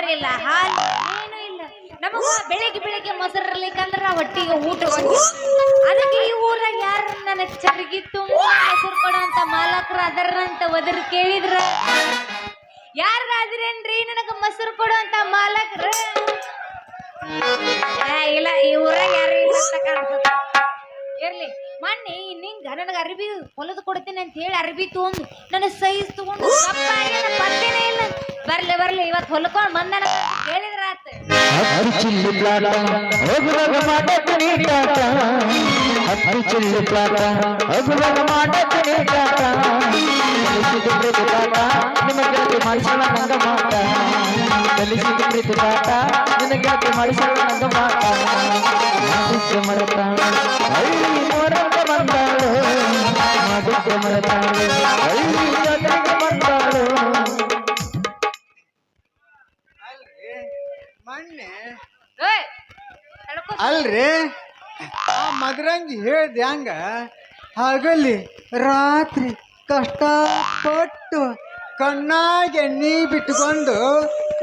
ಮೊಸರಿಲ್ಲ ಹಾಲು ಏನು ಇಲ್ಲ ನಮಗ ಬೆಳಿಗ್ಗೆ ಮೊಸರಿರ್ಲಿಕ್ಕಂದ್ರ ಹೊಟ್ಟಿಗೆ ಊಟ ಅದಕ್ಕೆ ಈ ಊರಾಗ ಯಾರು ನನಗ್ ಚರಗಿ ತುಂಬ ಮೊಸರು ಕೊಡುವಂತ ಮಾಲಕರು ಅದರಂತ ಒದರ್ ಕೇಳಿದ್ರ ಯಾರಾದ್ರೇನ್ರಿ ನನಗ ಮೊಸರು ಕೊಡುವಂತ ಮಾಲಕರ ಇಲ್ಲ ಈ ಊರಾಗ ಯಾರು ಇಲ್ಲ ಅಂತ ಕಾಣಿಸುತ್ತ ಇರ್ಲಿ ಮೊನ್ನೆ ನಿಂಗ ನನಗೆ ಅರ್ಬಿ ಹೊಲದು ಕೊಡ್ತೀನಿ ಅಂತ ಹೇಳಿ ಅರ್ಬಿ ತಗೊಂಡು ನನ್ನ ಸೈಜ್ ತಗೊಂಡು ಪತ್ತೇನೆ ಇಲ್ಲ ಬರ್ಲಿ ಇವತ್ತು ಹೊಲ್ಕೊಂಡ್ ಬಂದನ ಹೇಳಿದ್ರ ಆತ ಅಲ್ರಿ ಆ ಮದ್ರಂಗಿ ಹೇಳ್ದೆ ಹಂಗ ಹಗಲಿ ರಾತ್ರಿ ಕಷ್ಟಪಟ್ಟು ಕಣ್ಣಾಗೆ ಎಣ್ಣಿ ಬಿಟ್ಕೊಂಡು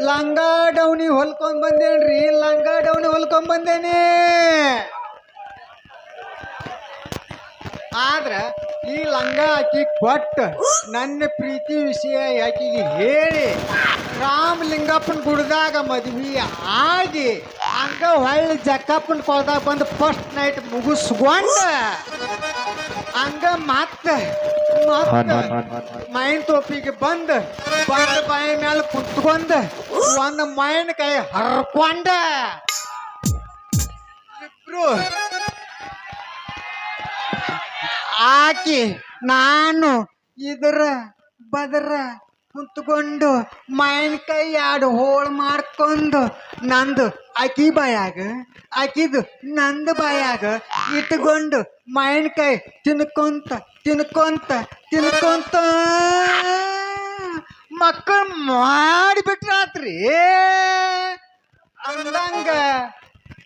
ಲಂಗ ಡೌನಿ ಹೊಲ್ಕೊಂಡ್ ಬಂದೇನ್ರಿ ಲಂಗ ಡೌನಿ ಹೊಲ್ಕೊಂಡ್ ಬಂದೇನೆ ಆದ್ರ ಈ ಲಂಗ ಆಕಿ ಕೊಟ್ಟು ನನ್ನ ಪ್ರೀತಿ ವಿಷಯ ಆಕಿಗೆ ಹೇಳಿ ರಾಮಲಿಂಗಪ್ಪನ ಗುಡ್ದಾಗ ಮದ್ವಿ ಆಗಿ ಹಂಗ ಹೊಳ್ಳಿ ಜಕ್ಕಪ್ಪನ ಕೊಳದಾಗ ಬಂದು ಫಸ್ಟ್ ನೈಟ್ ಮುಗಿಸ್ಕೊಂಡ ಹಂಗ ಮತ್ತೆ ಮೈನ್ ತೋಪಿಗೆ ಬಂದ ಬಾಯಿ ಮೇಲೆ ಕುತ್ಕೊಂಡ ಒಂದು ಮೈನ್ ಕೈ ಹರ್ಕೊಂಡ ಇಬ್ರು ಆಕಿ ನಾನು ಇದರ ಬದರ ಕುಂತ್ಕೊಂಡು ಮೈನ್ ಕೈ ಎರಡು ಹೋಳು ಮಾಡ್ಕೊಂಡು ನಂದು ಅಕ್ಕಿ ಬಾಯಾಗ ಅಕ್ಕಿದು ನಂದು ಬಾಯಾಗ ಇಟ್ಕೊಂಡು ಮೈನ್ ಕೈ ತಿನ್ಕೊಂತ ಮಕ್ಕಳು ಮಾಡಿಬಿಟ್ರಾತ್ರಿ ಅಂದಂಗ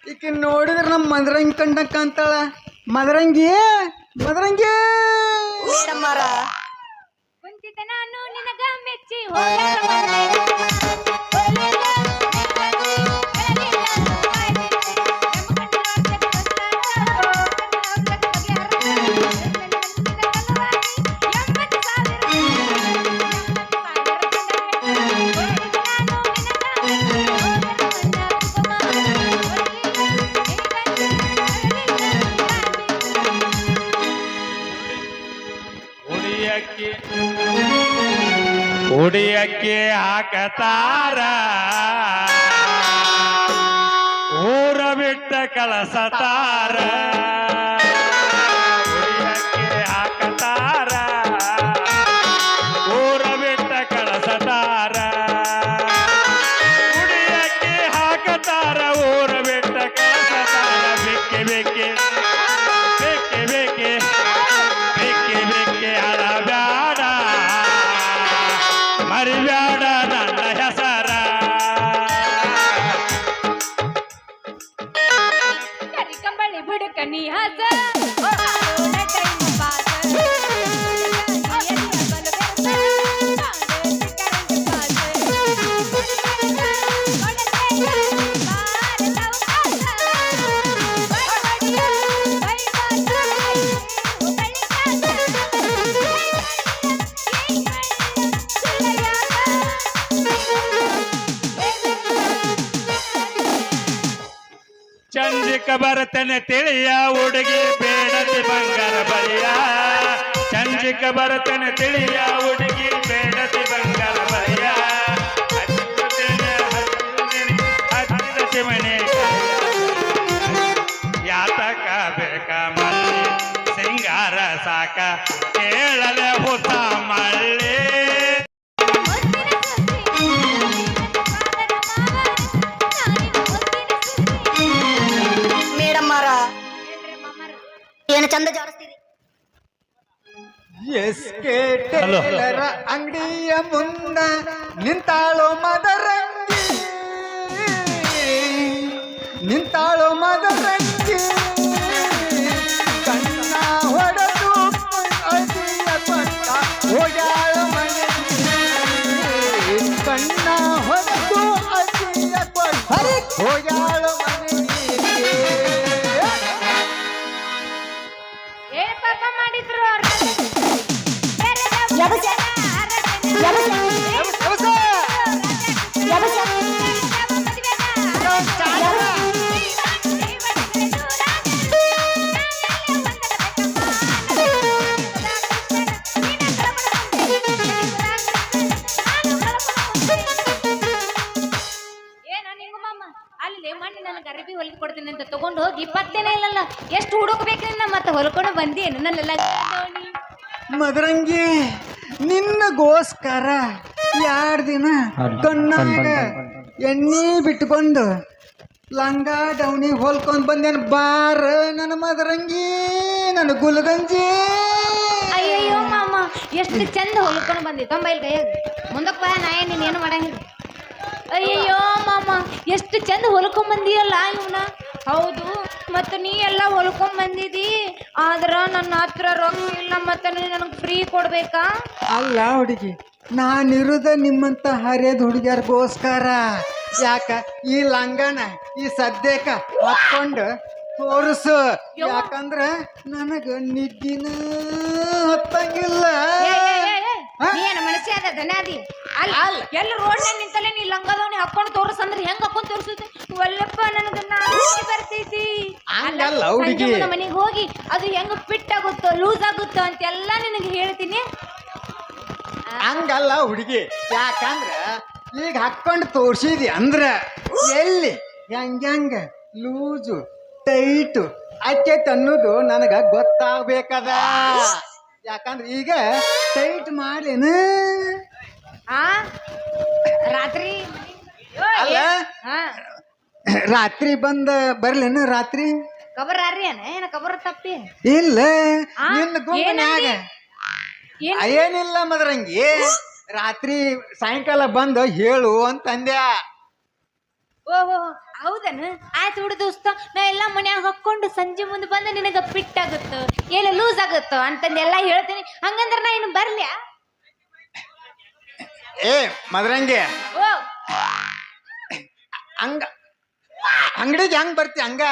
ಈಕೆ ನೋಡಿದ್ರೆ ನಮ್ಮ ಮದರಂಗಿ ಕಂಡಂಗ ಅಂತಾಳ ಮದರಂಗಿ ಕುಂತಿದ್ದ ನಾನು ನಿನಗ ಮೆಚ್ಚಿ ಉಡಿಯಕ್ಕೆ ಹಾಕತಾರ ಊರ ಬಿಟ್ಟ ಕಳಸತಾರ ಉಡಿಯಕ್ಕೆ ಹಾಕತಾರ ಊರ ಬಿಟ್ಟ ಕಳಸತಾರ ಉಡಿಯಕ್ಕೆ ಹಾಕತಾರ ಊರ ಬಿಟ್ಟ ಕಳಸತಾರ ಬೇಕೆ ಅಳಬ್ಯಾಡ ಮರಿಬ್ಯಾಡ ನನ್ನ ಹೆಸರ ಕಂಬಳಿ ಬುಡಕ ನೀ ಹಸ ಚಂಜಿಕ ಬರ್ತನೆ ತಿಳಿಯ ಹುಡುಗಿ ಬೇಡತಿ ಬಂಗಾರ ಬಲಿಯ ಚಂಜಿಕ ಬರ್ತನೆ ತಿಳಿಯ ಹುಡುಗಿ ಬೇಡತಿ ಬಂಗಾರ ಬಲಿಯ ಹತ್ತಿರ ಮನೆ ಯಾತಕ ಬೇಕ ಮಲ್ಲಿ ಸಿಂಗಾರ ಸಾಕ ಕೇಳಲೆ ಹುತ ಮಳ್ಳಿ ಏನು ಚಂದ ಜಾಡಿಸ್ತೀರಿ ಎಸ್ಕೆ ಟೇಲರ ಅಂಗಡಿಯ ಮುಂದ ನಿಂತಾಳೋ ಮದರಂಗಿ ಕಣ್ಣ ಹೊಡೆದು ಅದಿಯ ಪಟ್ಟ ಹೋಗ್ಯಾಳ ಮನೆ ಕಣ್ಣ ಹೊಡೆದು ಅದಿ ಹೋಗ್ಯಾಳು ಮನೆಗೆ. ಏನ್ ಪಾಪ ಮಾಡಿದ್ರು ಅವ್ರ್ ಅಲ್ಲಿ ಮಣ್ಣಿ ನನಗೆ ಅರಬಿ ಹೊಲಿದು ಕೊಡ್ತೀನಿ ಅಂತ ತಗೊಂಡು ಹೋಗಿ 20 ದಿನ ಇಲ್ಲಲ್ಲ ಎಷ್ಟು ಹುಡುಕ್ಬೇಕು ನಿನ್ನ ಮತ್ತೆ ಹೊಲ್ಕೊಂಡು ಬಂದೇನು ನನ್ನೆಲ್ಲ ಮದರಂಗಿ ನಿನ್ನಗೋಸ್ಕರ 2 ದಿನ ಕಣ್ಣಾಗ ಎಣ್ಣೆ ಬಿಟ್ಕೊಂಡು ಲಂಗ ಡೌನಿ ಹೊಲ್ಕೊಂಡ್ ಬಂದೇನು ಬಾರ ನನ್ನ ಮದರಂಗಿ ನನ್ನ ಗುಲ್ಗಂಜಿ. ಅಯ್ಯಯ್ಯೋ ಮಾಮ ಎಷ್ಟು ಚಂದ ಹೊಲ್ಕೊಂಡು ಬಂದಿ ತೊಂಬೈಲ್ ಕೈಯಾಗ ಮುಂದಕ್ಕೆ ಬಾ ನಾ ನೀನೇನು ಮಾಡಂಗಿಲ್ಲ. ಅಯ್ಯಯ್ಯೋ ಮಾಮ ಎಷ್ಟು ಚಂದ ಹೊಲ್ಕೊಂಡ್ ಬಂದಿಯಲ್ಲ ಇವನ. ಹೌದು ಮತ್ತು ನೀ ಎಲ್ಲ ಹೊಲ್ಕೊಂಡ್ ಬಂದಿದಿ ಆದ್ರ ನನ್ನ ಹತ್ರ ರೊಕ್ಕ ಇಲ್ಲ ಮತ್ತೆ ನನಗೆ ಫ್ರೀ ಕೊಡ್ಬೇಕಾ? ಅಲ್ಲ ಹುಡುಗಿ, ನಾನಿರುದ ನಿಮ್ಮಂತ ಹರಿಯದ ಹುಡುಗಿಯರ್ಗೋಸ್ಕರ. ಯಾಕ ಈ ಲಂಗನ ಈ ಸದ್ಯಕ್ಕ ಹಾಕೊಂಡು ತೋರಿಸು, ಯಾಕಂದ್ರ ನನಗ ನಿದ್ದಿನ ಹತ್ತಂಗಿಲ್ಲ. ನೀನ ಮನಸ್ಸೇ ಅದ ಧನಾದಿ ಅಲ್ಲ ಎಲ್ಲ ರೋಡ್ ನಿಂತಲ್ಲೇ ನೀ ಲಂಗದವನಿ ಹಾಕೊಂಡು ತೋರಿಸಂದ್ರೆ ಹೆಂಗ್ ಹಾಕೊಂಡ್ ತೋರಿಸುತ್ತೆ? ಒಲ್ಲಪ್ಪ ನನಗ ನಾಚಿಕೆ ಬರ್ತೈತಿ. ಹಂಗಲ್ಲ ಹುಡುಗಿ, ಮನೆಗೆ ಹೋಗಿ ಅದು ಹೆಂಗ್ ಫಿಟ್ ಆಗುತ್ತೋ ಲೂಸ್ ಆಗುತ್ತೋ ಅಂತೆಲ್ಲ ನಿನಗೆ ಹೇಳ್ತೀನಿ. ಹಂಗಲ್ಲ ಹುಡುಗಿ, ಯಾಕಂದ್ರ ಈಗ ಹಾಕೊಂಡು ತೋರ್ಸಿದಿ ಅಂದ್ರ ಎಲ್ಲಿ ಹೆಂಗ ಲೂಜು ಟೈಟು ಆಕೇತ್ ಅನ್ನೋದು ನನಗ ಗೊತ್ತಾಗ್ಬೇಕದ. ಯಾಕಂದ್ರೆ ಈಗ ಟೈಟ್ ಮಾಡ್ಲೇನ ರಾತ್ರಿ ಅಲ್ಲ ರಾತ್ರಿ ಬಂದ ಬರ್ಲೇನ ರಾತ್ರಿ ಕಬರ್ ಆರ್ರಿ ಏನ ಕಬರ್ ತಪ್ಪಿ ಇಲ್ಲ ನಿನ್ನ ಗುಂಪನ್ಯಾಗ ಏನಿಲ್ಲ ಮದರಂಗಿ. ರಾತ್ರಿ ಸಾಯಂಕಾಲ ಬಂದು ಹೇಳು ಅಂತಂದ್ಯಾ. ಓಹೋ ಹೌದನ? ಆಯ್ತು ಬಿಡು ದೋಸ್ತ, ನಾ ಎಲ್ಲ ಮನ್ಯಾಗ ಹಾಕೊಂಡು ಸಂಜೆ ಮುಂದೆ ಬಂದು ನಿನಗ ಫಿಟ್ ಆಗುತ್ತೋ ಎಲ್ಲ ಲೂಸ್ ಆಗುತ್ತೋ ಅಂತಂದೆಲ್ಲ ಹೇಳ್ತೀನಿ. ಹಂಗಂದ್ರ ನಾ ಇನ್ನು ಬರ್ಲ್ಯಾ? ಏ ಮದರಂಗಿ, ಓ ಹಂಗ ಅಂಗಡಿಗೆ ಹೆಂಗ್ ಬರ್ತಿ? ಹಂಗ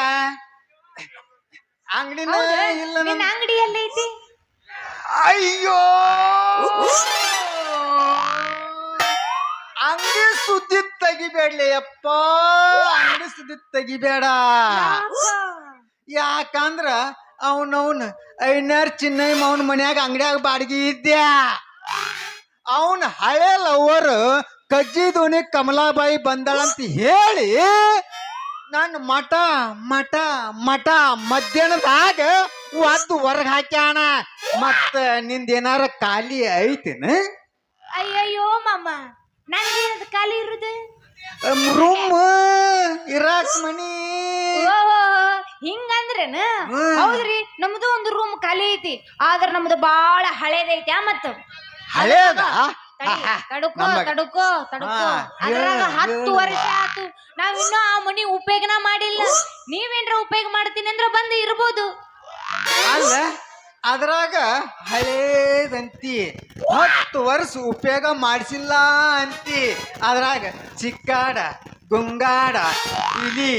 ಅಂಗಡಿನ ಇಲ್ಲ ನಿನ್ನ ಅಂಗಡಿ ಎಲ್ಲೈತಿ? ಅಯ್ಯೋ ಅಂಗಡಿ ಸುದ್ದಿ ತೆಗಿಬೇಡ್ಲಿ ಅಪ್ಪ, ಅಂಗಡಿ ಸುದ್ದಿ ತೆಗಿಬೇಡ. ಯಾಕಂದ್ರ ಅವನವನ್ ಐನಾರ್ ಚಿನ್ನಯ್ಯ ಅವನ ಮನ್ಯಾಗ ಅಂಗಡಿಯಾಗ ಬಾಡಿಗೆ ಇದ್ಯಾ. ಅವನ್ ಹಳೆ ಲವರ್ ಕಜ್ಜಿ ದೋಣಿ ಕಮಲಾಬಾಯಿ ಬಂದಾಳಂತ ಹೇಳಿ ನನ್ನ ಮಠ ಮಠ ಮಠ ಮಧ್ಯಾಹ್ನದಾಗ ಒದ್ದು ಹೊರಗೆ ಹಾಕ್ಯಾಣ. ಮತ್ತ ನಿಂದೇನಾರ ಖಾಲಿ ಐತೇನ? ಅಯ್ಯಯ್ಯೋ ಮಾಮ, ನನಗೇನದು ಖಾಲಿ ಇರುದು? ರೂಮ್ ಇರಾಕ್ ಮನಿ. ಓಹೋ ಹಿಂಗಂದ್ರೇನ? ಹೌದ್ರಿ, ನಮ್ದು ಒಂದು ರೂಮ್ ಖಾಲಿ ಐತಿ, ಆದ್ರ ನಮ್ದು ಬಾಳ ಹಳೇದೈತಿ. ಮತ್ತ ಹಳೇದ ತಡುಕೋ ತಡುಕೋ ತಡುಕೋ ಅದ್ರಾಗ 10 ವರ್ಷ ಆತು, ನಾವಿನ್ನೂ ಆ ಮನಿ ಉಪಯೋಗನ ಮಾಡಿಲ್ಲ. ನೀವೇನ್ರ ಉಪಯೋಗ ಮಾಡ್ತೀನಿ ಅಂದ್ರ ಬಂದು ಇರ್ಬೋದು. ಅಲ್ಲ ಅದ್ರಾಗ ಹಳೇದಂತಿ 10 ವರ್ಷ ಉಪಯೋಗ ಮಾಡಿಸಿಲ್ಲ ಅಂತಿ. ಅದ್ರಾಗ ಚಿಕ್ಕಾಡ ಗುಂಗಾಡ ಇಲಿ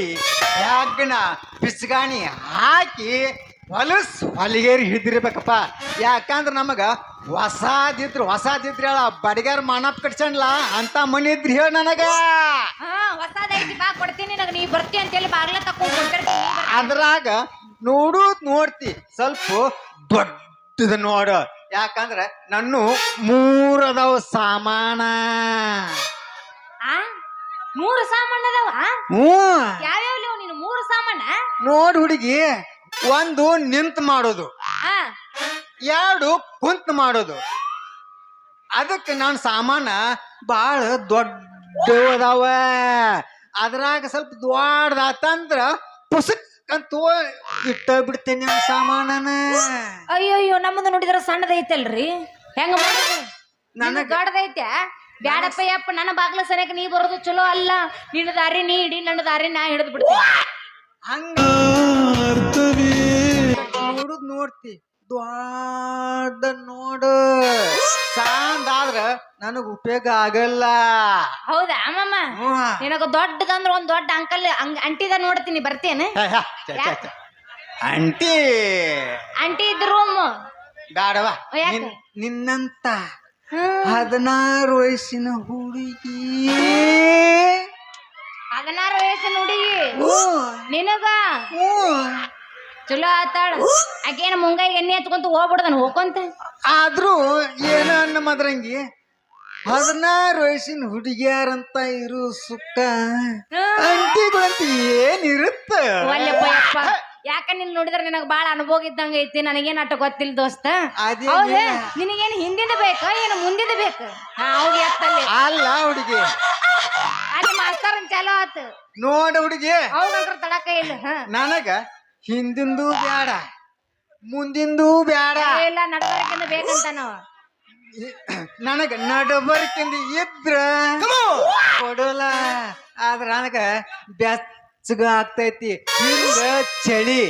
ಯಾಗಣ ಪಿಸ್ಗಾಣಿ ಹಾಕಿ ಹೊಲಿಗೇರಿ ಹಿಡಿದಿರ್ಬೇಕಪ್ಪ. ಯಾಕಂದ್ರ ನಮಗ ಹೊಸಾದಿದ್ರ ಬಡಿಗಾರ ಮಾನಪ್ ಕಟ್ಸಣ್ಲ ಅಂತ ಮನಿ ಇದ್ರಿ ಹೇಳ ನನಗ. ಹೊಸದೈತಿ ಬಾ ಕೊಡ್ತೀನಿ, ನನಗ ನೀ ಬರ್ತಿ ಅಂತೇಳಿ ಬಾಗ್ಲ ತಕೊಂಡ್ಬಿಡ್ತೀನಿ. ಅದ್ರಾಗ ನೋಡ್ತಿ ಸ್ವಲ್ಪ ದೊಡ್ಡದ ನೋಡ. ಯಾಕಂದ್ರ ನನ್ನ 3 ಅದಾವ ಸಾಮಾನ. 3 ಸಾಮಾನ್ ಅದಾವ? ಯಾವ್ಯಾವ ನೀನು 3 ಸಾಮಾನ? ನೋಡ್ ಹುಡುಗಿ, 1 ನಿಂತ ಮಾಡೋದು, 2 ಕುಂತ ಮಾಡೋದು. ಅದಕ್ಕೆ ನಾನು ಸಾಮಾನ ಬಾಳ ದೊಡ್ಡದಾವ. ಅದ್ರಾಗ ಸ್ವಲ್ಪ ದೊಡ್ಡದಾತಂದ್ರ ಪುಸ್ತಕ ಅಂತೂ ಇಟ್ಟ ಬಿಡ್ತೇನೆ ನನ್ನ ಸಾಮಾನನ. ಅಯ್ಯಯ್ಯೋ, ನಮ್ಮದು ನೋಡಿದ್ರ ಸಣ್ಣದೈತಲ್ರಿ, ಹೆಂಗ ಮಾಡೋದು? ನನಗ ದೊಡ್ಡದೈತೆ. ಬ್ಯಾಡಪ್ಪ ಯಪ್ಪ, ನನ್ನ ಬಾಗ್ಲ ಸರಿಯಾಗಿ ನೀ ಬರೋದು ಚಲೋ ಅಲ್ಲ. ನಿನ್ನ ದಾರಿ ನೀ ಹಿಡಿ, ನನ್ನ ದಾರಿ ನಾ ಹಿಡಿದು ಬಿಡ್ತೀನಿ. ಹಂಗ ನೋಡುದ್ ನೋಡ್ತಿ ದೊಡ್ಡ ನೋಡು ಸಾಂದ್ ಆದ್ರ ನನಗ್ ಉಪಯೋಗ ಆಗಲ್ಲ. ಹೌದಾ ಮಾಮ ನಿನಗ ದೊಡ್ಡದಂದ್ರ ಒಂದ್ ದೊಡ್ಡ ಅಂಕಲ್ ಅಂಟಿದ ನೋಡ್ತೀನಿ ಬರ್ತೇನೆ. ಅಂಟಿ ಅಂಟಿ ಇದ್ ರೂಮ್ ಬ್ಯಾಡವ. ಯಾಕೆ? ನಿನ್ನಂತ 16 ವಯಸ್ಸಿನ ಹುಡುಗಿ 16 ವಯಸ್ಸಿನ ಹುಡುಗಿ ನಿನಗ ಚಲೋ ಆತಾಳ. ಆಕೇನ ಮುಂಗಾಯಿ ಎಣ್ಣೆ ಹಚ್ಕೊಂತ ಹೋಗ್ಬಿಡ್ದಾನ ಹೋಗ್ಕೊಂತ. ಆದ್ರೂ ಏನ ಅನ್ನ ಮದ್ರಂಗಿ 16 ವಯಸ್ಸಿನ ಹುಡುಗಿಯಾರಂತ ಇರು ಸುಕ್ಕ ಅಂಟಿಗಳಂತ ಏನಿರುತ್ತ. ಒಲ್ಲೆಪ್ಪ ಯಪ್ಪ ಯಾಕ ನಿನ್ ನೋಡಿದ್ರ ನಿನಗ ಬಾಳ ಅನುಭವ ಇದ್ದಂಗ ಐತಿ. ನನಗೇನ್ ಅಟ್ಟ ಗೊತ್ತಿಲ್ಲ ದೋಸ್ತ. ಹೌದ ನಿನಗೇನ್ ಹಿಂದಿನ ಬೇಕ ಏನು ಮುಂದಿನ ಬೇಕ? ಹೌದು ಎತ್ತಲ್ಲಿ ಅಲ್ಲ ಹುಡುಗಿ ಅಲ್ಲಿ ಮಾಸ್ತರ್ ಚಾಲೋ ಆತು ನೋಡ ಹುಡುಗಿ. ಹೌದಂದ್ರ ತಡಕ ಇಲ್ಲ. ನನಗ ಹಿಂದಿಂದು ಬ್ಯಾಡ ಮುಂದಿಂದು ಬ್ಯಾಡ. ಇಲ್ಲ ನಡವಳಿಕೆಂದ ಬೇಕಂತ ನಾವು. ನನಗ ನಡಬರ್ಕಿಂದ ಇದ್ರ ಕೊಡೋಲ್ಲ. ಆದ್ರ ನನಗ ಬೆಚ್ಚಗ ಆಗ್ತೈತಿ. ಹಿಂದ ಚಳಿ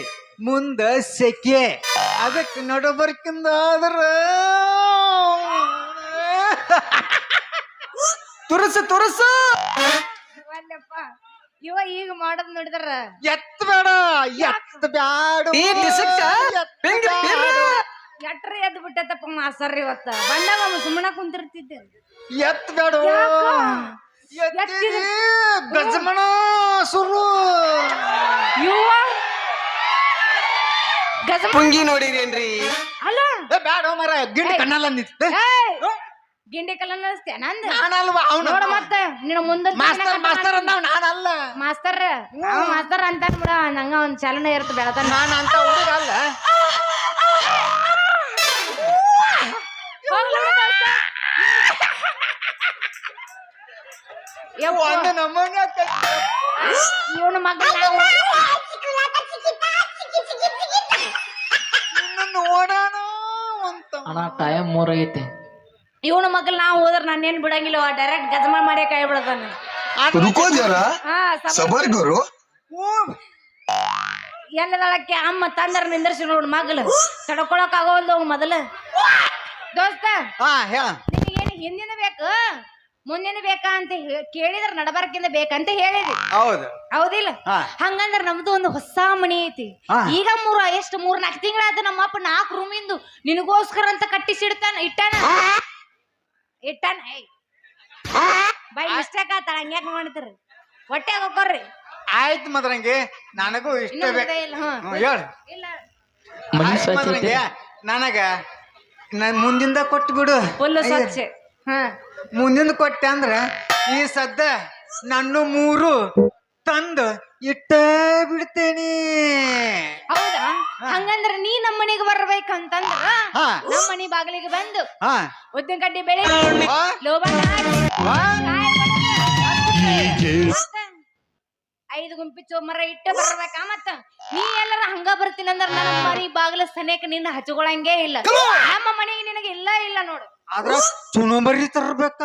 ಮುಂದ ಸೆಕೆ. ಅದಕ್ಕೆ ನಡಬರ್ಕಿಂದ ಆದ್ರ ತುರಸು ಒಲ್ಲೆಪ್ಪ ಇವ ಈಗ ಮಾಡೋದ್ ನೋಡಿದ್ರ ಎತ್ತ ಬೇಡ ಎತ್ತ ಬ್ಯಾಡ ಎಟ್ರ ಎದ್ದು ಬಿಟ್ಟೈತಪ್ಪ ಮಾಸ್ತರ್ ಇವತ್ತ. ಬಂದಾಗ ಸುಮ್ಮನ ಕುಂತಿರ್ತಿದ್ದೆ. ಎತ್ತ ಬೇಡ ಗಜಮಣ ಸುರು ಇವ ಗಜ ಪುಂಗಿ ನೋಡಿರೇನ್ರಿ? ಅಲ್ಲ ಬ್ಯಾಡ ಮರ ಗಿಂಡಿ ಕಣ್ಣಲ್ಲ ಅಂದಿತ್ತು. ಗಿಂಡಿ ಕಲ್ಲ ಅನಸ್ತೇ ನಂದು ನಾನಲ್ವಾ ಅವನು. ನೋಡ ಮತ್ತ ನಿನ್ನ ಮುಂದೆ ಮಾಸ್ತರ್ ಅಂದವ್ ನಾನಲ್ಲ. ಮಾಸ್ತರ್ ಮಾಸ್ತರ್ ಅಂತ ಬಿಡ ನಂಗ ಒಂದ್ ಚಾಲನೆ ಇರುತ್ತೆ ಬೆಳತಾನ. ನಾನು ಅಂತ ಹುಡುಗ ಅಲ್ಲ. ಒಂದು ನಮ್ಮನ್ನ ಇವನ ಮಗ ನೋಡೋಣ ಅಂತ ಅಣ್ಣ ಟೈಮ್ 3 ಆಗೈತೆ. ಇವನ ಮಗಲ್ ನಾವು ಹೋದ್ರ ನಾನೇನ್ ಬಿಡಂಗಿಲ್ಲ. ಡೈರೆಕ್ಟ್ ಗಜಮ ಮಾಡೇ ಕೈ ಬಿಡತಾನ. रुको जरा सबर करो. ಎಲ್ಲದಳಕ್ಕೆ ಅಮ್ಮ ತಂದರ ನಿಂದ್ರಸಿ ನೋಡ್ ಮಗಲು ತಡ್ಕೊಳಕ್ ಆಗೋಲ್ದು ಮೊದಲು. ದೋಸ್ತ ಹೇಳ ನಿನಗೇನು ಹಿಂದಿನ ಬೇಕು ಮುಂದಿನ ಬೇಕಾ ಅಂತ ಕೇಳಿದ್ರ ನಡಬರ್ಕಿಂದ ಬೇಕಂತ ಹೇಳಿದಿ. ಹೌದು ಹೌದಿಲ್ಲ? ಹಂಗಂದ್ರ ನಮ್ದು ಒಂದು ಹೊಸ ಮನಿ ಐತಿ. ಈಗ 3-4 ತಿಂಗಳಾದ ನಮ್ಮ ಅಪ್ಪ 4 ರೂಮಿಂದು ನಿನಗೋಸ್ಕರ ಅಂತ ಕಟ್ಟಿಸಿಡ್ತಾನ ಇಟ್ಟಾನ. By mistake ಆತಾಳ. ಹಂಗ್ಯಾಕ ಮಾಡ್ತಾರ ಹೊಟ್ಟೆ ಹೋಗ್ರಿ. ಆಯ್ತು ಮದ್ರಂಗಿ ನನಗೂ ಇಷ್ಟ ಬೇಕು. ಹೇಳು ಮದ್ರಂಗಿ ನನಗ ನನ್ ಮುಂದಿಂದ ಕೊಟ್ಟು ಬಿಡು. ಫುಲ್ಲು ಸ್ವಚ್ಛ. ಮುಂದಿಂದ ಕೊಟ್ಟೆ ಅಂದ್ರ ಈ ಸದ್ದ ನನ್ನ 3 ತಂದು ಇಟ್ಟ ಬಿಡ್ತೇನಿ. ಹೌದಾ? ಹಂಗಂದ್ರ ನೀ ನಮ್ಮ ಮನೆಗೆ ಬರ್ಬೇಕಂತಂದ್ರ ನಮ್ಮ ಮನಿ ಬಾಗಿಲಿಗೆ ಬಂದು ಉದ್ದಿನ ಕಡ್ಡಿ ಬೆಳೆ ಲೋಬಾನ 5 ಗುಂಪಿ ಚೋಮರ ಇಟ್ಟ ಬರ್ಬೇಕ. ಮತ್ತ ನೀ ಎಲ್ಲರ ಹಂಗ ಬರ್ತೀನಿ ಅಂದ್ರ ನನ್ನ ಮರಿ ಬಾಗಿಲ ಸನೇಕ ನಿನ್ನ ಹಚ್ಕೊಳಂಗೇ ಇಲ್ಲ. ನಮ್ಮ ಮನೆಗೆ ನಿನಗೆ ಇಲ್ಲ ನೋಡು. ಆದ್ರ ಚುನುಮರಿ ತರ್ಬೇಕ.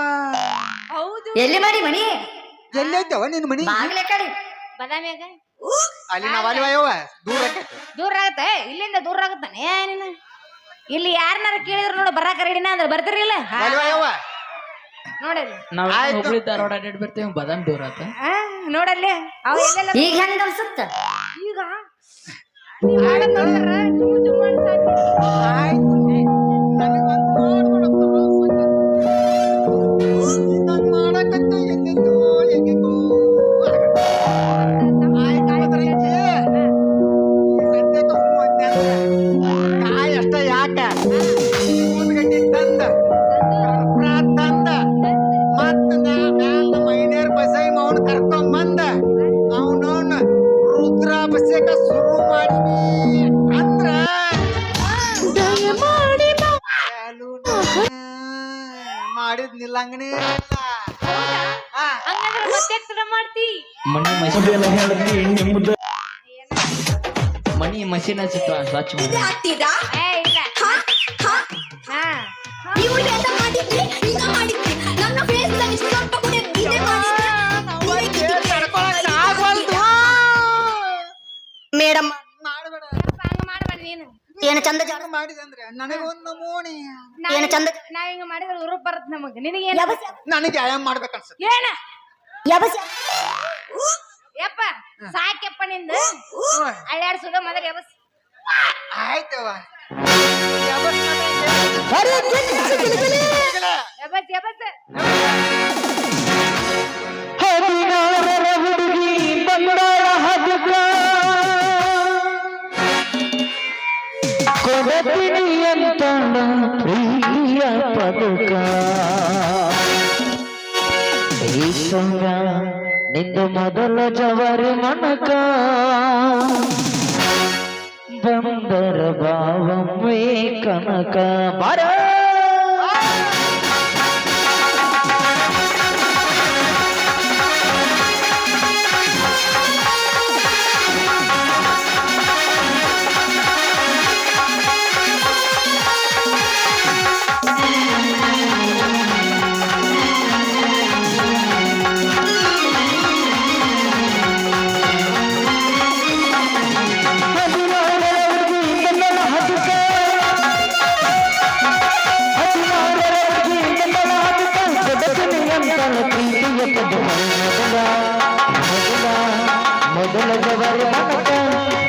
ಹೌದು. ಎಲ್ಲಿ ಮಾಡಿ ಮನಿ ಎಲ್ಲಿ ಐತವ ನಿನ್ ಮನಿ? ಬಾಗ್ಲೆ ಕಡೆ ಬದಾಮಿಯಾಗ ಅಲ್ಲಿ ನಾವ್ ದೂರ ಆಗತ್ತೆ. ಇಲ್ಲಿಂದ ದೂರ ಆಗತ್ತಾನೆ ನೀನು. ಇಲ್ಲಿ ಯಾರನ್ನಾರ ಕೇಳಿದ್ರು ನೋಡು ಬರಾಕ ರೆಡಿನ ಅಂದ್ರೆ ಬರ್ತಿರಿಲ್ಲ ನೋಡಲ್ಲಿ. ನಾವ್ ಹುಬ್ಳಿ ಧಾರವಾಡ ಅಡ್ಡಾಡಿ ಬರ್ತೇವೆ. ಬದಾಮಿ ದೂರ ಆತ ನೋಡಲ್ಲಿ ಅವ ಎಲ್ಲೆಲ್ಲ ಈಗ ಹೆಂಗ ಅನ್ಸುತ್ತ? ಈಗ ನೀವ್ ಮಾಡೋದ್ ನೋಡಿದ್ರ ಚುಮ್ ಚುಮ್ ಅನ್ಸಾತಿ. ಮಾಡಿದ್ ನಿಲ್ಲಂಗನೇ ಹಂಗಂದ್ರೆ ಮತ್ತೆ ಮಾಡ್ತಿ. ಮನಿ ಮಷೀನ್ ಎಲ್ಲ ಹೇಳಿದ್ರಿ ನಿಮ್ಮದು ಮನಿ ಮಷೀನ್ ಹಚ್ಚಿತ್ತು ಸ್ವಚ್ಛ ಮಾಡಿ. ಇಲ್ಲ ಮೇಡಮ್ ಹಂಗ ಮಾಡ್ಬೇಡ ನೀನು. ಏನ ಚಂದ ಹಂಗ್ ಮಾಡಿದಂದ್ರೆ ನನಗೊಂದು ನಮೂನಿ ಏನ ಚಂದ ನಾ ಹಿಂಗ ಮಾಡಿದ್ರೆ ಉರುಪ್ ಬರತ್ ನಮಗ್ ನಿನಗೇನ ನನಗೆ ವ್ಯಾಯಾಮ ಮಾಡ್ಬೇಕನ್ಸುತ್ತೆ ಏನ ಯಬಸ್ ಯಪ್ಪ ಸಾಕ್ಯಪ್ಪ ನಿಂದ ಅಳ್ಳಾಡ್ಸುದ ಮೊದಲ ಯಬಸ್ ಆಯ್ತವ ಯಬಸ್ ಯಬಸ್ ಹುಡುಗಿ ಬಂದಾಳ ಹಬ್ಬಕ್ಕ ಕೊಡತೀನಿ ಅಂತ ಪ್ರಿಯ ಪದಕ ಈ ಸಂಗ ನಿಂದು ಮೊದಲ ಜವಾರಿ ಮನಕ ಬಂದರ ಭಾವಮ್ಮೇ ಕನಕ ಬರ ಮೊದಲ ಜವಾರಿ ಮನಕ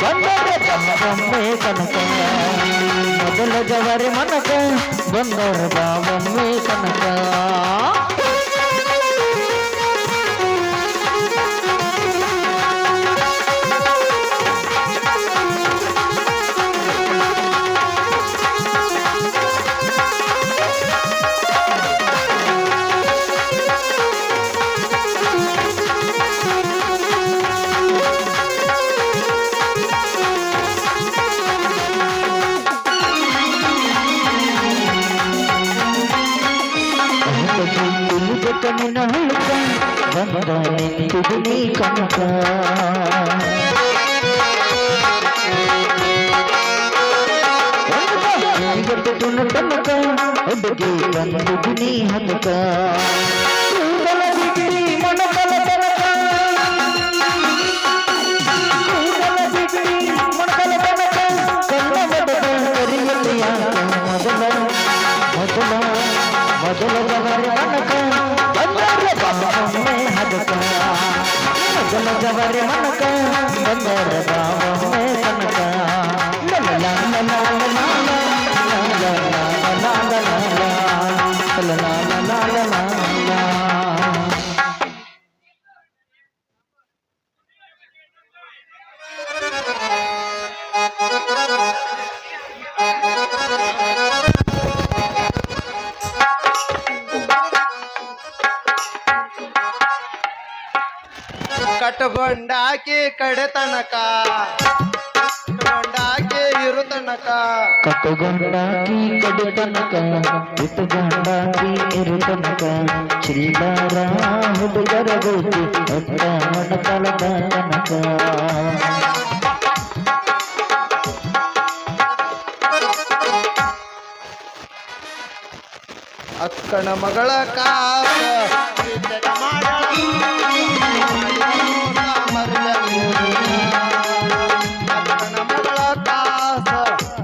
ಬಂದರ ಬಾವಮ್ಮೆ ಕನಕ ಮೊದಲ ಜವಾರಿ ಮನಕ ಬಂದರ ಬಾವಮ್ಮೆ ಕನಕ ಕಣ್ಣಿನ ಹುಡುಕ ಬಂದ ನಿಂತಿದ್ದೀನಿ ಕನಕ ತನಕ ಹುಡುಗಿ ಬಂದಿದ್ದೀನಿ ಹನಕ ಕೂದಲ ಬಿಟ್ಟಿ ಮೊಣಕಲ ತನಕ ಕೂದಲ ಬಿಟ್ಟಿ ಮೊಣಕಲ ತನಕ ಕಣ್ಣ ಬಡದ ಕರಿಯಲ್ಲಿ ಯಾಕ ಮೊದಲ ಮೊದಲ ಮೊದಲ ಜವಾರಿ ಮನಕ ಬಂದರ ಬಾವಮ್ಮೆ ಹದಕ ಮೊದಲ ಜವಾರಿ ಮನಕ ಬಂದರ ಬಾವಮ್ಮೆ ಕನಕ ಕಟ್ಟಗೊಂಡಾಕಿ ಕಡೆ ತನಕ ಕಟ್ಟಗೊಂಡಾಕಿ ಇರು ತನಕ ಕಟ್ಟುಗೊಂಡಾಕಿ ಕಡು ತನಕ ಇಟ್ಟುಗೊಂಡಾಕಿ ಇರು ತನಕ ಚಿಲ್ಲರ ಹುಡುಗರ ಗೋಟಿ ಒಟ್ಟ ಮೊಣಕಲದ ತನಕ ಅಕ್ಕನ ಮಗಳ ಕಾಸ ಅಕ್ಕನ ಮಗಳ ಕಾಸ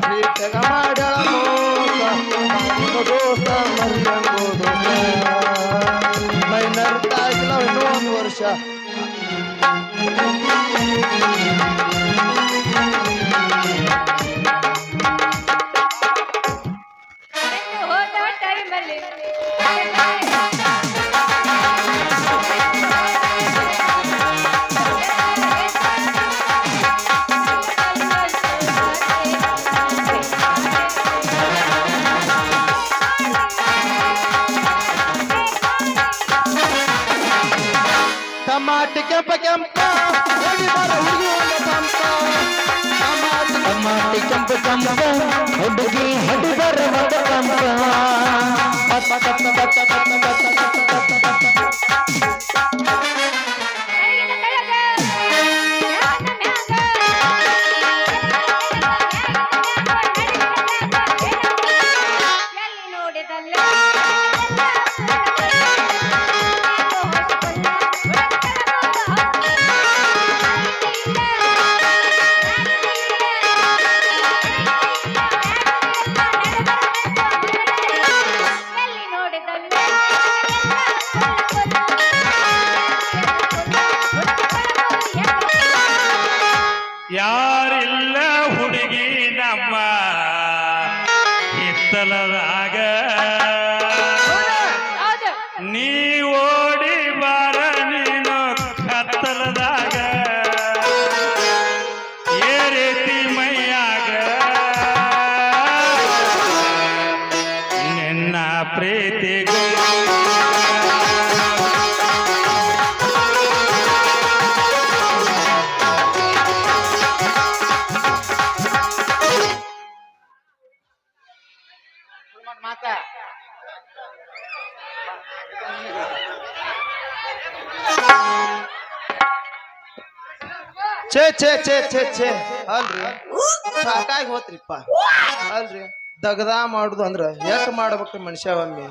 ಪ್ರೀತಗ ಮಾಡಳ ದೋಸ್ತ ಮರಿಯಂಗೋದು ಮೈನರ್ ತಾಗಿಲ್ಲ ಇನ್ನೂ ಒಂದು ವರ್ಷ ಹೋದ ಟೈಮಲ್ಲಿ ಟಮಾಟಿ ಕೆಂಪ ಕೆಂಪ ಟಮಾಟಿ ಕೆಂಪ ಕೆಂಪ ಹುಡುಗಿ ಹಡಿದರ ಮದ ಕಂಪ ಛೇ ಛೇ ಛೇ ಛೇ ಛೇ ಅಲ್ರಿ ಸಾಕಾಗಿ ಹೋತ್ರಿಪ್ಪ ಅಲ್ರಿ ದಗದ ಮಾಡುದು ಅಂದ್ರ ಎಟ್ ಮಾಡ್ಬೇಕ್ರಿ ಮನುಷ್ಯ ಒಮ್ಮೆ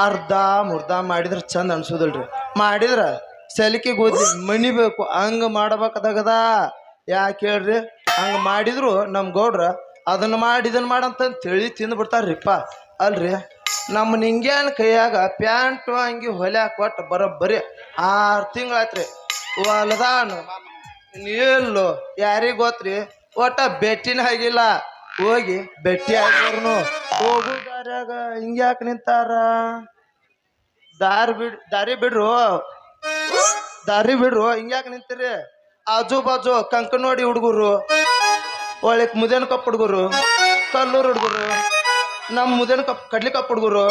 ಅರ್ಧ ಮುರ್ಧ ಮಾಡಿದ್ರ ಚಂದ ಅನ್ಸುದಲ್ರಿ ಮಾಡಿದ್ರ ಸಲಿಕೆಗೆ ಓದ್ಲಿ ಮಣಿಬೇಕು ಹಂಗ ಮಾಡ್ಬೇಕ ದಗದ ಯಾಕೆ ಹೇಳ್ರಿ ಹಂಗ ಮಾಡಿದ್ರು ನಮ್ ಗೌಡ್ರ ಅದನ್ನ ಮಾಡಿ ಇದನ್ನ ಮಾಡಂತ ತಿಳಿ ತಿಂದು ಬಿಡ್ತಾರ್ರಿಪ್ಪ ಅಲ್ರಿ ನಮ್ಮ ನಿಂಗ್ಯಾನ ಕೈಯಾಗ ಪ್ಯಾಂಟು ಅಂಗಿ ಹೊಲ್ಯಾಕ ಕೊಟ್ಟು ಬರೋಬ್ಬರಿ 6 ತಿಂಗಳಾತ್ರಿ ಹೊಲದಾನು ಎಲ್ಲೋ ಯಾರಿಗ ಗೊತ್ತ್ರಿ ಒಟ್ಟ ಭೇಟಿನ ಆಗಿಲ್ಲ ಹೋಗಿ ಭೇಟಿ ಆಗಿರ್ನು ಹೋಗು ದಾರ್ಯಾಗ ಹಿಂಗ್ಯಾಕ ನಿಂತಾರ ದಾರಿ ಬಿಡ್ರು ಹಿಂಗ್ಯಾಕ ನಿಂತೀರಿ ಆಜು ಬಾಜು ಕಂಕ ನೋಡಿ ಹುಡುಗರು ಒಳಕ್ ಮುದೇನ ಕಪ್ ಹುಡುಗರು ಕಲ್ಲೂರು ಹುಡುಗರು ನಮ್ಮ ಮುದೇನ ಕಪ್ ಕಡ್ಲಿ ಕಪ್ ಹುಡುಗರು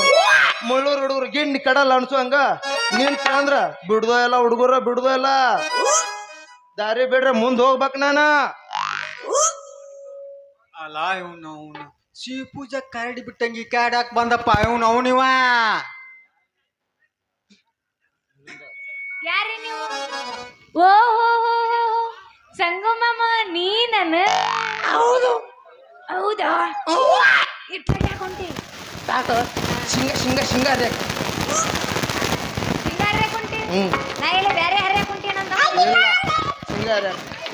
ಮುಳ್ಳೂರು ಹುಡುಗರು ಗಿಣ್ಣಿ ಕಡಲ್ಲ ಅನ್ಸು ಹಂಗ ನಿಂತ ಅಂದ್ರ ಬಿಡ್ದೋ ಎಲ್ಲ ಹುಡುಗರ ಬಿಡ್ದೋ ಎಲ್ಲ ದಾರಿ ಬಿಡ್ರೆ ಮುಂದ್ ಹೋಗ್ಬೇಕ್ ನಾನ ಅಲ್ಲ ಇವನು ಸಿ ಪೂಜಾ ಕರಡಿ ಬಿಟ್ಟಂಗಿ ಕಾಡಾಕ್ ಬಂದಪ್ಪ ಅವನಿವ ಯಾರಿ ನೀವು ಓ ಸಂಗಮಮ್ಮ ನೀನನ ಹೌದು ಹೌದಾ ಇಟ್ಟಾಕೊಂಡಿ ಸಾಕು ಶಿಂಗಾರ ಸಿಂಗಾರ ಕೊಂಟಿ ನಾ ಇಲ್ಲ ಬೇರೆ ಹರ್ಯಾಕ ಕೊಂಟೇನಂದ ಶಿಂಗಾರ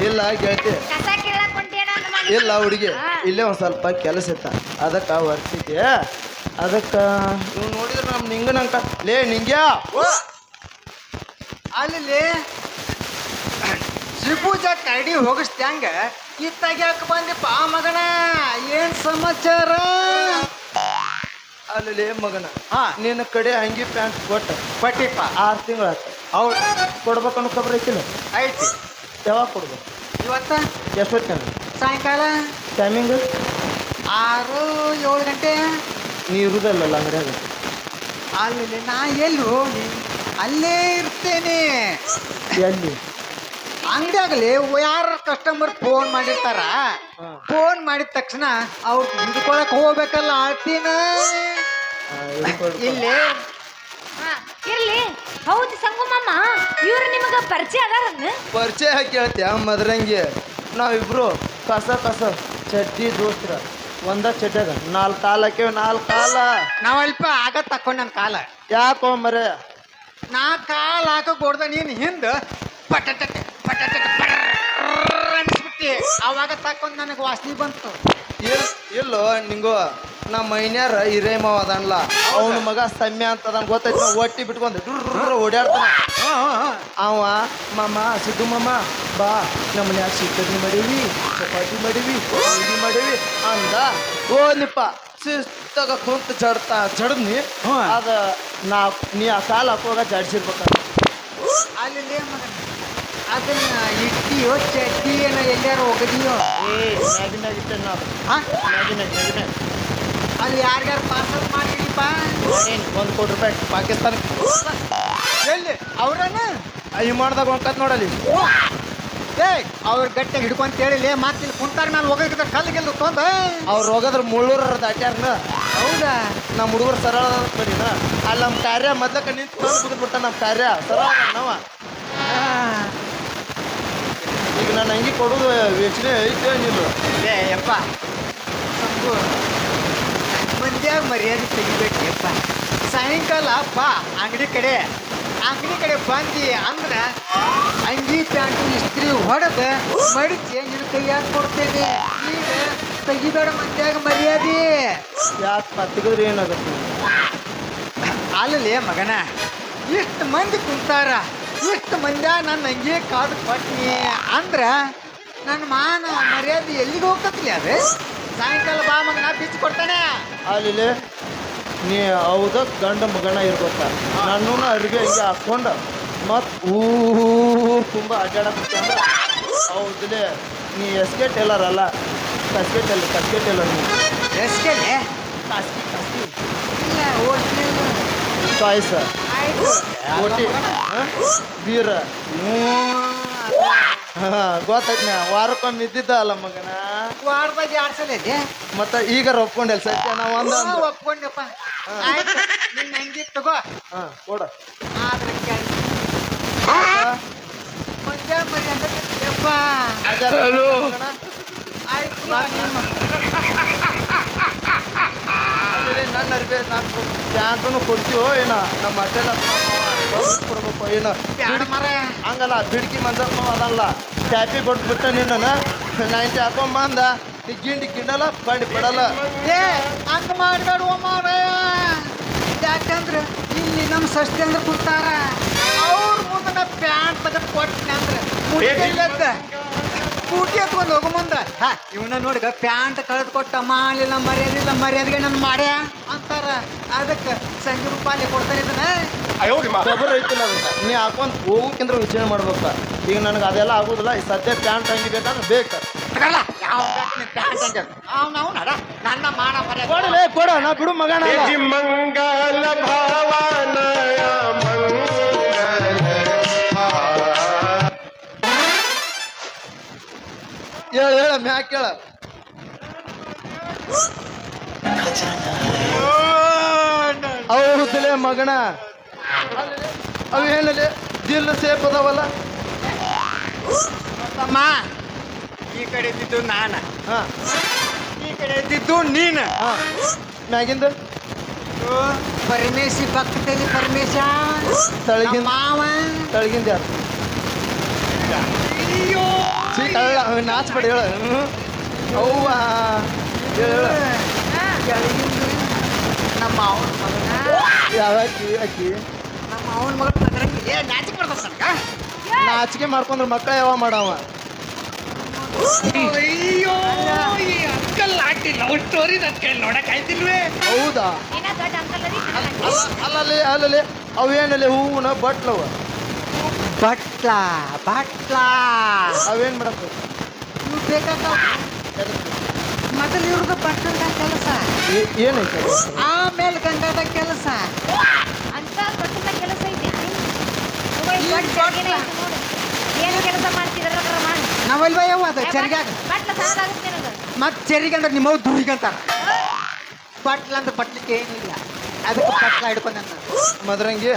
ಇಲ್ಲ ಗೆಳತಿ ಕಸ ಕೀಳಾಕ ಕೊಂಟೇನಂದ ಇಲ್ಲ ಹುಡುಗಿ ಇಲ್ಲೇ ಒಂದ್ ಸ್ವಲ್ಪ ಕೆಲಸ ಇತ್ತ ಅದಕ್ಕ ವರ್ತಿದ್ದೆ ಅದಕ್ಕ ನೀವು ನೋಡಿದ್ರೆ ನಮ್ ನಿಂಗನಂಕ ಲೇ ನಿಂಗ್ಯಾ ಅಲ್ಲಿ ಸಿ ಪೂಜಾ ಕರಡಿ ಹೋಗಿಸ್ದಂಗ ಇತ್ತಾಗ ಯಾಕೆ ಬಂದಿಪ್ಪ ಮಗನ ಏನ್ ಸಮಾಚಾರ ಅಲ್ಲಿ ಮಗನ ಹಾ ನಿನ್ನ ಕಡೆ ಅಂಗಿ ಪ್ಯಾಂಟ್ ಕೊಟ್ಟಿಪ್ಪ 6 ತಿಂಗಳಾಯ್ತು ಹೌದು ಕೊಡ್ಬೇಕನ್ನೋ ಖಬರ್ ಐತಿಲ್ಲ ಐತಿ ಯಾವಾಗ ಕೊಡ್ಬೇಕು ಇವತ್ತ ಎಷ್ಟೊತ್ತಿನ ಸಾಯಂಕಾಲ ಟೈಮಿಂಗ್ 6-7 ಗಂಟೆ ನೀ ಇರುದಲ್ಲ ಅಂಗಡಿಯಾಗ ಅಲ್ಲಿ ನಾ ಎಲ್ಲಿ ಹೋಗಿ ಅಲ್ಲೇ ಇರ್ತೇನೆ ಎಲ್ಲಿ ಅಂಗಡಿಯಾಗಲಿ ಯಾರ ಕಸ್ಟಮರ್ ಫೋನ್ ಮಾಡಿರ್ತಾರ ಫೋನ್ ಮಾಡಿದ ತಕ್ಷಣ ಅವ್ರು ಹಿಡ್ಕೊಳಕ್ ಹೋಗ್ಬೇಕಲ್ಲ ಆಳ್ತಿನ ಇಲ್ಲಿ ಇರ್ಲಿ ಹೌದು ಸಂಗಮಮ್ಮ ಇವ್ರು ನಿಮಗ ಪರಿಚಯ ಅದಾರನ್ನ ಪರಿಚಯ ಹಾಕಿ ಹೇಳ್ತೀಯ ಮದ್ರಂಗಿ ನಾವಿಬ್ರು ಕಸ ಚಡ್ಡಿ ದೋಸ್ತ್ರ ಒಂದ ಚಡ್ಡಾಗ 4 ಕಾಲ ಹಾಕ್ಯವ 4 ಕಾಲ ನಾವಲ್ಪ ಆಗ ತಕೊಂಡ್ ನನ್ನ ಕಾಲ ಯಾಕೋ ಮರೆ ನಾ ಕಾಲ್ ಹಾಕಕ್ ಹೊಡ್ದ ನೀನ್ ಹಿಂದ ಪಟಟಟೆ ಅನ್ಸ್ಬಿಟ್ಟಿ ಅವಾಗ ತಕೊಂಡ್ ನನಗೆ ವಾಸನೆ ಬಂತು ಇಲ್ಲೋ ನಿಂಗು ನಮ್ಮ ಮೈನ್ಯಾರ ಹಿರೇಮವ ಅದನ್ಲ ಅವನ ಮಗ ಸಮ್ಯ ಅಂತ ಅದನ್ ಗೊತ್ತೈತಿ ನಾವು ಒಟ್ಟಿ ಬಿಟ್ಕೊಂಡ್ ಓಡಾಡ್ತಾನ ಅವ ಮಾಮ ಸಿದ್ದು ಮಾಮ ಬಾ ನಮ್ಮ ಮನ್ಯಾಗ ಸಿಕ್ಕಡ್ನಿ ಮಾಡೀವಿ ಚಪಾತಿ ಮಾಡೀವಿ ಅಡಿಗೆ ಮಾಡೀವಿ ಅಂದ ಓನಿಪ್ಪ ಶಿಸ್ತಾಗ ಕುಂತ ಜಡದ್ನಿ ಅದ ನೀ ಆ ಕಾಲ ಹಾಕುವಾಗ ಜಡ್ಸಿರ್ಬೇಕ ಅಲ್ಲಿ ಮಗನ ಅದನ್ನ ಇಟ್ಟಿಯೋ ಚಡ್ಡಿಯನ್ನ ಎಲ್ಲಾರು ಹೋಗದಿಯೋ ಮ್ಯಾಗಿನಾಗಿಟ್ಟೆ ನಾವು ಮ್ಯಾಗಿನಾಗ ಅಲ್ಲಿ ಯಾರ್ಯಾರು ಪಾರ್ಸಲ್ ಮಾಡಿದೀಪ $1 ಕೋಟಿ ಪಾಕಿಸ್ತಾನಕ್ಕೆ ಎಲ್ಲಿ ಅವ್ರನ್ನ ಈ ಮಾಡ್ದಾಗ ಒಂಕತ್ ನೋಡಲಿ ಏ ಅವ್ರ ಗಟ್ಟೆ ಹಿಡ್ಕೊಂತ ಹೇಳಿಲಿ ಮತ್ತೆ ಕುಂತಾರ ಮೇಲೆ ಹೋಗಿದ್ರೆ ಕಲ್ಲಿಗೆಲ್ಲ ತೊಂದ ಅವ್ರು ಹೋಗದ್ರ ಮುಳ್ಳೂರ ದಾಟ್ಯಾರನ ಹೌದಾ ನಮ್ಮ ಹುಡುಗರು ಸರಳ ಬರೀನ ಅಲ್ಲಿ ನಮ್ಮ ಕಾರ್ಯ ಮೊದ್ಲಕ್ಕ ನಿಂತು ಬಿದ್ದು ಬಿಟ್ಟ ನಮ್ಮ ಕಾರ್ಯ ಸರಳ ನಾವ ಈಗ ನಾನು ಅಂಗಿ ಕೊಡೋದು ಯೋಚನೆ ಐತೆ ನಿಲ್ಲ ಏ ಯಪ್ಪ ಮಂದ್ಯಾಗ ಮರ್ಯಾದೆ ತೆಗಿಬೇಕಪ್ಪ ಸಾಯಂಕಾಲ ಬಾ ಅಂಗಡಿ ಕಡೆ ಬಂದಿ ಅಂದ್ರೆ ಅಂಗಿ ಪ್ಯಾಂಟು ಇಸ್ತ್ರಿ ಹೊಡೆದು ಮಡಿಸಿ ನಿನ್ನ ಕೈಯಾಗ ಕೊಡ್ತೇನೆ ಈಗ ತೆಗಿಬೇಡ ಮಂದ್ಯಾಗ ಮರ್ಯಾದೆ ಯಾಕೆ ತೆಗೆದ್ರೆ ಏನಾಗುತ್ತೆ ಅಲ್ಲೇ ಮಗನ ಇಷ್ಟು ಮಂದಿ ಕುಂತಾರ ಇಷ್ಟು ಮಂದ್ಯಾಗ ನನ್ನ ಅಂಗಿ ಕಾದು ಕೊಟ್ನಿ ಅಂದ್ರೆ ನನ್ನ ಮಾನ ಮರ್ಯಾದೆ ಎಲ್ಲಿಗೆ ಹೋಗ್ತತ್ಲಿ ಅದು ಸಾಯಂಕಾಲ ಬಾ ಮಗನ ಬಿಚ್ಚಿ ಕೊಡ್ತಾನೆ ಅಲ್ಲಿ ನೀ ಹೌದ ಗಂಡ ಮಗನ ಇರ್ಬೇಕ ನಾನು ಅರಿವೆ ಹಿಂಗೆ ಹಾಕ್ಕೊಂಡು ಮತ್ತು ಊರು ತುಂಬ ಅಡ್ಡಾಡಕ್ಕೆ ಹೌದಲೇ ನೀ ಎಸ್ಕೆ ಟೇಲರ್ ಅಲ್ಲ ಕಸ್ಕೆ ಟೇಲರ್ ನೀ ಎಸ್ಕೆಲೆ ಕಸ್ಕಿ ಇಲ್ಲ ಓಡ್ತಿಲ್ಲ ಚಾಯ್ಸ್ ಆಯ್ತು ಓಟಿ ಬೀರ ಗೊತ್ತೈತಿ ವಾರಕ್ಕೊಮ್ಮೆ ಇದ್ದಿದ್ದ ಅಲ್ಲ ಮಗನ ವಾರದಾಗ 2 ಸಲ ಇದೆ ಮತ್ತೆ ಈಗ ಒಪ್ಕೊಂಡೆಲ್ಲ ಸತ್ಯ ನಾವು ಒಪ್ಕೊಂಡಪ್ಪ ಆಯ್ತು ನಿನ್ನ ಅಂಗಿ ತಗೋ ಕೊಡ ಆದ್ರೆ ಮಂದ್ಯಾಗ ಮರ್ಯಾದೆ ನನ್ನ ಅರ್ಬಿ ನಾನು ಪ್ಯಾಂಟನ್ನು ಕೊಡ್ತೀವೋ ಏನ ನಮ್ಮ ಅಡ್ಡೆಲ್ಲ ಕೊಡ್ಬೇಕು ಏನ ಹಂಗಲ್ಲ ಬಿಡ್ಕಿ ಮಂದಪ್ಪ ಅದಲ್ಲ ಟ್ಯಾಪಿ ಕೊಟ್ಬಿಟ್ಟ ನಿನ್ನ ನೈಂಟಿ ಹಾಕೊಂಬಂದ ನೀ ಗಿಂಡಲ್ಲ ಬಂಡಿ ಬಿಡಲ್ಲ ಏ ಹಂಗ ಮಾಡ್ಬೇಡುವ ಮಾರಾಯ ಯಾಕಂದ್ರೆ ಇಲ್ಲಿ ನಮ್ಮ ಸಸ್ತಿ ಅಂದ್ರೆ ಕೂತಾರ ಅವ್ರ ಮುಂದೆ ನಾ ಪ್ಯಾಂಟ್ ತೆಗೆದು ಕೊಟ್ಟಿನ ಅಂದ್ರೆ ಸ್ಕೂಟಿ ಎತ್ಕೊಂಡು ಹೋಗು ಮುಂದೆ ಇವನ ನೋಡಿಗ ಪ್ಯಾಂಟ್ ಕಳೆದು ಕೊಟ್ಟ ಮಾಡಲಿಲ್ಲ ಮರ್ಯಾದೆಗೆ ನನ್ನ ಮಾಡ್ಯ ಅಂತಾರ ಅದಕ್ಕೆ ಸಂಜೆ ರೂಪಾಯಿ ಕೊಡ್ತಾನೆ ಇದನ್ನ ಖಬರ್ ಐತಿಲ್ಲ ಅದಕ್ಕೆ ನೀ ಹಾಕೊಂಡ್ ಹೋಗಕ್ಕಿಂದ್ರೆ ವಿಚಾರಣೆ ಮಾಡ್ಬೇಕ ಈಗ ನನಗೆ ಅದೆಲ್ಲ ಆಗೋದಿಲ್ಲ ಈ ಸದ್ಯ ಪ್ಯಾಂಟ್ ಅಂಗಿ ಬೇಕಂದ್ರೆ ಬೇಕು ನನ್ನ ಮಾನ ಮರ್ಯಾದೆ ಕೊಡಲೇ ಕೊಡ ನಾ ಬಿಡು ಮಗನ ಮಂಗಲ ಭಾವನಯ ಹೇಳ ಮ್ಯಾಕ್ ಕೇಳ ಹೌದಲೇ ಮಗನ ಅವೇನಲ್ಲಿ ದಿಲ್ ಸೇಪ್ ಅದಾವಲ್ಲ ತಮ್ಮ ಈ ಕಡೆ ಇದ್ದಿದ್ದು ನಾನು ಹಾ ಈ ಕಡೆ ಇದ್ದಿದ್ದು ನೀನು ಹಾ ಮ್ಯಾಗಿಂದ ಪರಮೇಶಿ ಪಕ್ಕದಲ್ಲಿ ಪರಮೇಶ ತಳಗಿಂದ ಮಾವ ತಳಗಿಂದ ಯಾರು ನಾಚ್ಬೇಡ ಹೇಳ ಅವ್ವ ಹೇಳ ಕೆಳಗಿಂದು ನಮ್ಮ ಅವನ ಮಗನ ಯಾವಾಕಿ ಆಕಿ ನಮ್ಮ ಅವನ ಮಗನ ನಾಚಿಕೆ ಬರ್ತದ ನಾಚಿಕೆ ಮಾಡ್ಕೊಂಡ್ರ ಮಕ್ಕಳ ಯಾವ ಮಾಡವ ಅಯ್ಯೋ ಈ ಅಂಕಲ್ ಆಂಟಿ ಲವ್ ಸ್ಟೋರಿ ನನ್ನ ಕೈ ನೋಡಕ್ ಆಯ್ತಿಲ್ವೇ ಹೌದಾ ಏನ ದೊಡ್ಡ ಅಂಕಲ್ ಅಲ್ಲಲ್ಲಿ ಅಲ್ಲಲ್ಲಿ ಅವೇನಲ್ಲಿ ಹೂವನ ಬಟ್ಲವ ಬಟ್ಲ ಅವೇನ್ ಮಾಡಕ್ಕ ಇವು ಬೇಕಾಗ್ತಾವ ಮೊದಲು ಇವ್ರದ್ದು ಬಟ್ಟಲ್ದ ಕೆಲಸ ಏನೈತೆ ಆಮೇಲೆ ಗಂಗಾದ ಕೆಲಸ ಅಂತ ದೊಡ್ಡ ಕೆಲಸ ಐತಿ ಏನ್ ಕೆಲಸ ಮಾಡ್ತಿದ್ರ ಮಾಡಿ ನಾವಲ್ವ ಯಾವ ಅದ ಚರಿಗಾಗ ಬಟ್ಲ ಸಾಕಾಗುತ್ತೆ ನನಗೆ ಮತ್ತೆ ಚರಿಗೆ ಅಂದ್ರೆ ನಿಮ್ಮವ್ ದುರಿಗಂತಾರ ಬಟ್ಲ ಅಂದ್ರೆ ಬಟ್ಲಿಕ್ಕೆ ಏನಿಲ್ಲ ಅದಕ್ಕೆ ಬಟ್ಲ ಹಿಡ್ಕೊಂಡ ಮದ್ರಂಗಿ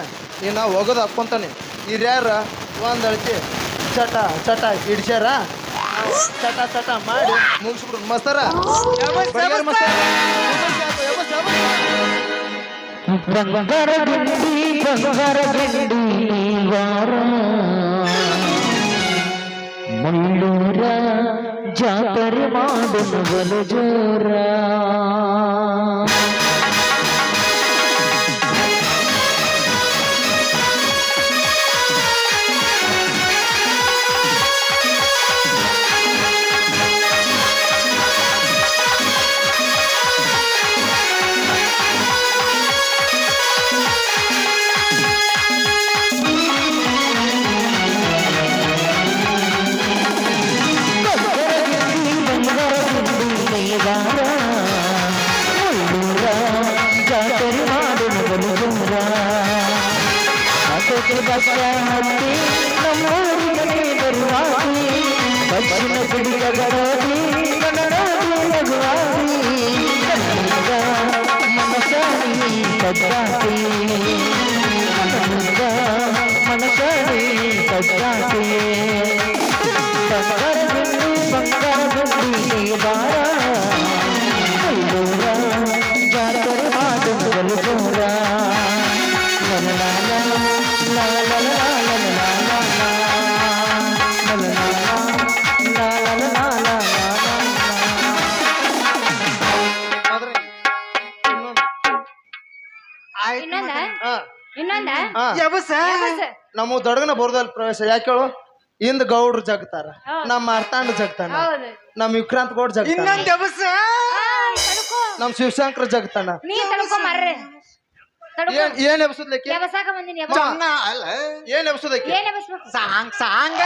ಇನ್ನ ಒಗದು ಹಾಕ್ಕೊಂತಾನೆ ಹಿರಿಯರ ಒಂದ್ ಅಳತಿ ಚಟ ಹಿಡ್ಸ್ಯಾರ ಚಟ ಮಾಡಿ ಮುಗಿಸ್ಬಿಡು ಮಸ್ತರ ಬಡಿಗಾರ ಮಸ್ತರ ಬಂಗಾರ ಗಿಂಡಿ ವಾರ ಮುಳ್ಳೂರ ಜಾತ್ರೆ ಮಾಡುವ ಬಲು ಜೋರ ಜಾತ್ರೆ ಮಾಡುವ ಬಲು ಜೋರ ಬಸ್ ಹತ್ತಿ ನಮ್ಮೂರಿಗೆ ಬರುವಾಗಿ ಬಸ್ಸಿನ ಕುಡಿಯ ಗಡೋದಿ ನಗುವಾಗಿ ಮನಸಾರಿ ಕದ್ದಾತಿ ಮನಸಾರಿ ಕದ್ದಾತಿ ಬಂಗಾರ ಗುಂಡಿ ಬಾರ ಜಾತ್ರೆ ಮಾಡುವ ಬಲು ಜೋರ ಇನ್ನೊಂದ ನಮ್ಮ ದೊಡ್ಡಗನ ಬೋರ್ದಲ್ಲಿ ಪ್ರವೇಶ ಯಾಕೆ ಹೇಳು ಇಂದ ಗೌಡ್ರು ಜಗ್ತಾರ ನಮ್ಮ ಅರ್ಥಾಂಡ ಜಗ್ತಾನ ಹೌದು ನಮ್ಮ ವಿಕ್ರಾಂತ್ ಗೌಡ್ ಜಗ್ತಾನ ಇನ್ನೊಂದು ದಿವಸ ನಮ್ಮ ಶಿವಶಂಕರ ಜಗ್ತಾನ ನೀ ತಡ್ಕೊ ಮರ್ರೆ ತಡ್ಕೊ ಏನ್ ಎಬ್ಸುದ್ಲಕ್ಕೆ ಎಬಸಾಕ ಬಂದಿನಿ ಚನ್ನ ಅಲ್ಲ ಏನ್ ಎಬ್ಸುದಕ್ಕೆ ಏನ್ ಎಬಸ್ಬೇಕು ಸಾಂಗ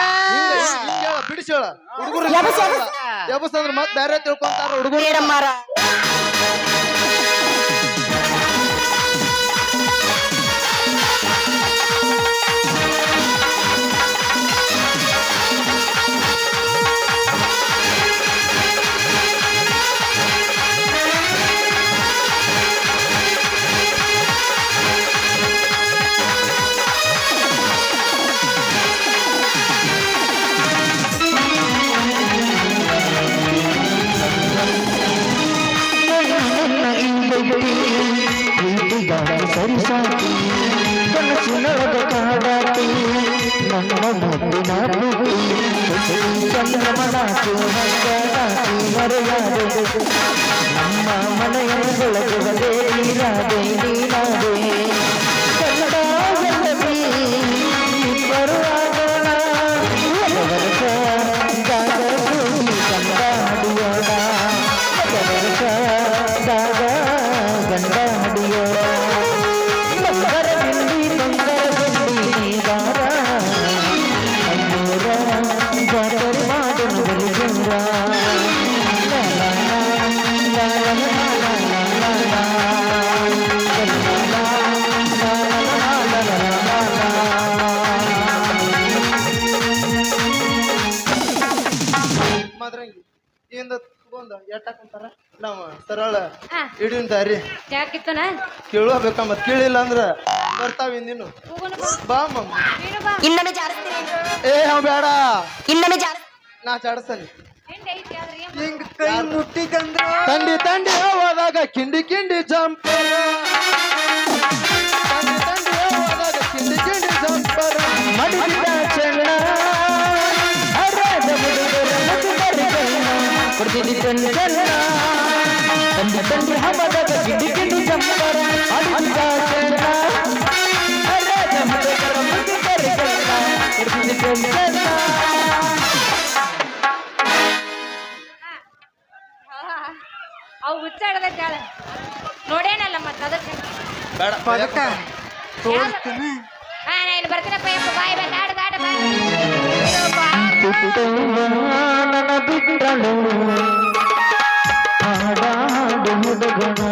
ಬಿಡಿಸಿ ಹೇಳ ಹುಡುಗರು ಎಬ್ಸಂದ್ರ ಮತ್ ಬೇರೆ ತಿಳ್ಕೊಂತಾರ ಹುಡುಗರು ಮುಂದಿನ ಪ್ರೀತಿ ಚಂದ್ರಮನ ನಾಕಿ ಮರೆಯಾದೆ ನಮ್ಮ ಮನೆಯ ಬೆಳಗುವುದೇ ನೀನಾದೆ ನೀನಾದೆ ಕನ್ನಡ ಗೆಲ್ಲವಿ ಬರುವಾಗೋಣ ವರ್ಷ ದಾಗ ಕೂಡಿ ಗಂಡಾಡಿಯೋಣ ವರ್ಷ ದಾಗ ಗಂಡಾಡಿಯೋಣ ಬಂಗಾರ ಗಿಂಡಿ ನೀಗಾರ ಅಯ್ಯೂರ ಜಾತರೆ ಮಾಡೋಣ ಬಲಿಗುಂಡ ಮಾದ್ರಂಗಿ ಇಂದ ತಗೊಂಡ ಎಟ್ಟಾಕಂತಾರ ನಾವು ಸರಳ ಹಾ. ಹಿಡಿಯುನ್ ದಾರಿ ಯಾಕಿತ್ತನ ಕೇಳಬೇಕ ಮತ್ ಕೇಳಿಲ್ಲ ಅಂದ್ರ ಬರ್ತಾವ ಇಂದಿನು ಹೋಗೋಣ ಬಾ. ಬಾ ಮಮ್ಮ ನೀನು ಬಾ ಇನ್ನೊಮ್ಮೆ ಜಾರಿಸ್ತೀನಿ ಅವ್ ಬೇಡ ಇನ್ನೊಮ್ಮೆ ಜಾರ ನಾ ಚಾಡಸನಿ ಹೆಂಗ್ ಐತಿ ಆದ್ರೆ ಏನ್ ಹಿಂಗ್ ಕೈ ಮುಟ್ಟಿದಂದ್ರ ತಂಡಿ ತಂಡಿ ಹೋದಾಗ ಕಿಂಡಿ ಕಿಂಡಿ ಜಂಪರ್ ತಂಡಿ ತಂಡಿ ಹೋದಾಗ ಕಿಂಡಿ ಕಿಂಡಿ ಜಂಪರ್ ಮಡಿದ ಚೆನ್ನ ಹರದ ಹುಡುಗರ ಮುಖಬರಿ ಚೆನ್ನ ಕೊಡ್ತಿದ್ದಿ ಚೆನ್ನ ತಂದಿ ತಂದಿ ಹಬ್ಬದ ಗಿಡಿ ಗಿಡಿ ಜಂಪರ ಅಡಿದ ಚೆನ್ನ ಹರದ ಹುಡುಗರ ಮುಖಬರಿ ಚೆನ್ನ ಕೊಡ್ತಿದ್ದಿ ಚೆನ್ನ ಅವು ಹುಚ್ಚಾಡದ ಜಾಳ ನೋಡೇನಲ್ಲ ಮತ್ತ ಅದಕ್ಕೆ ಬೇಡ ಪದಕ ತೋರಿಸ್ತೀನಿ ಹಾ ನಾ ಇಲ್ಲಿ ಬರ್ತೀನಪ್ಪ ಯಪ್ಪ ಬಾಯ್ ಬಾಯ್ ದಾಡ ದಾಡ ಬಾಯ್ ನನ್ನ ಬಿಟ್ಟಳು ಹಾಡಾಡು ಹುಡುಗನ